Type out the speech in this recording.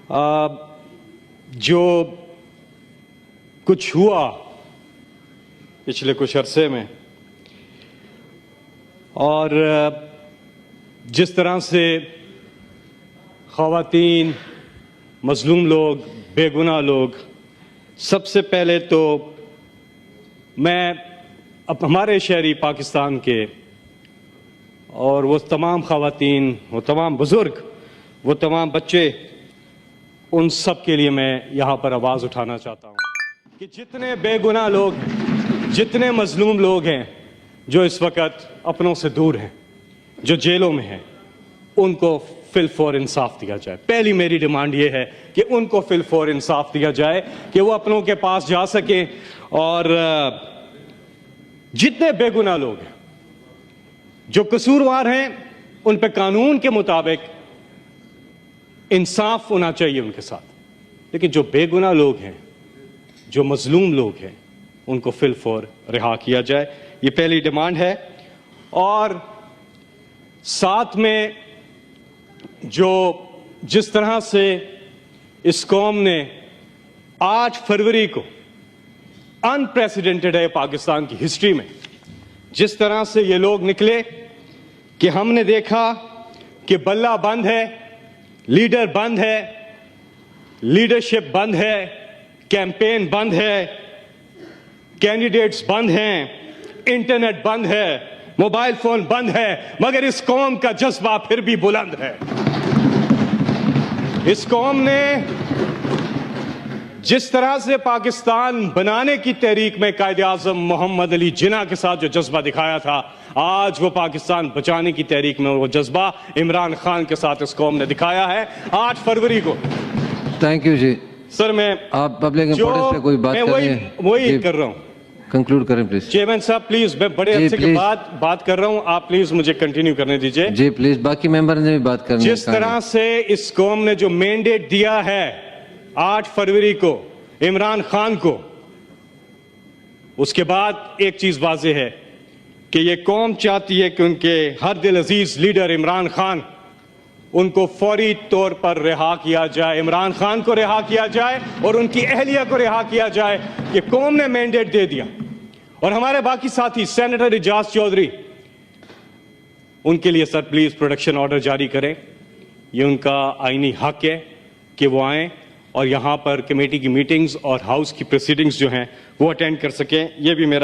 जो कुछ हुआ पिछले कुछ अरसे में और जिस तरह से ख़वातीन, मज़लूम लोग, बेगुनाह लोग, सबसे पहले तो मैं अब हमारे शहरी पाकिस्तान के और वो तमाम ख़वातीन, वो तमाम बुज़ुर्ग, वो तमाम बच्चे, उन सब के लिए मैं यहाँ पर आवाज़ उठाना चाहता हूँ कि जितने बेगुनाह लोग हैं, जितने मज़लूम लोग हैं जो इस वक्त अपनों से दूर हैं, जो जेलों में हैं, उनको फिल फॉर इंसाफ दिया जाए। पहली मेरी डिमांड ये है कि उनको फिल फॉर इंसाफ दिया जाए कि वो अपनों के पास जा सकें और जितने बेगुनाह लोग हैं, जो कसूरवार हैं, उन पे कानून के मुताबिक इंसाफ होना चाहिए उनके साथ। लेकिन जो बेगुनाह लोग हैं, जो मजलूम लोग हैं, उनको फिल फॉर रिहा किया जाए, ये पहली डिमांड है। और साथ में जो जिस तरह से इस कौम ने 8 फरवरी को अनप्रेसिडेंटेड है पाकिस्तान की हिस्ट्री में, जिस तरह से ये लोग निकले कि हमने देखा कि बल्ला बंद है, लीडर बंद है, लीडरशिप बंद है, कैंपेन बंद है, कैंडिडेट्स बंद हैं, इंटरनेट बंद है, मोबाइल फोन बंद है, मगर इस कौम का जज्बा फिर भी बुलंद है। इस कौम ने जिस तरह से पाकिस्तान बनाने की तहरीक में कायदे आज़म मोहम्मद अली जिन्ना के साथ जो जज्बा दिखाया था, आज वो पाकिस्तान बचाने की तहरीक में वो जज्बा इमरान खान के साथ इस कौम ने दिखाया है 8 फरवरी को। Thank you ji. सर, मैं आप पब्लिक इंपॉर्टेंस पे कोई बात कर रहे हैं, वही कर रहा हूं। कंक्लूड करें प्लीज। चेयरमैन साहब प्लीज, मैं बड़े अच्छे के बाद बात कर रहा हूं, आप प्लीज मुझे कंटिन्यू करने दीजिए। जी प्लीज, बाकी मेंबर ने भी बात करनी है। जिस तरह से इस कौम ने जो मैंडेट दिया है 8 फरवरी को इमरान खान को, उसके बाद एक चीज वाज़ेह है कि ये कौम चाहती है कि उनके हर दिल अजीज लीडर इमरान खान, उनको फौरी तौर पर रिहा किया जाए, इमरान खान को रिहा किया जाए और उनकी अहलिया को रिहा किया जाए कि कौम ने मैंडेट दे दिया। और हमारे बाकी साथी सेनेटर इजाज चौधरी, उनके लिए सर प्लीज प्रोटेक्शन ऑर्डर जारी करें। ये उनका आईनी हक है कि वो आएं और यहां पर कमेटी की मीटिंग्स और हाउस की प्रोसीडिंग्स जो हैं वो अटेंड कर सकें। ये भी मेरा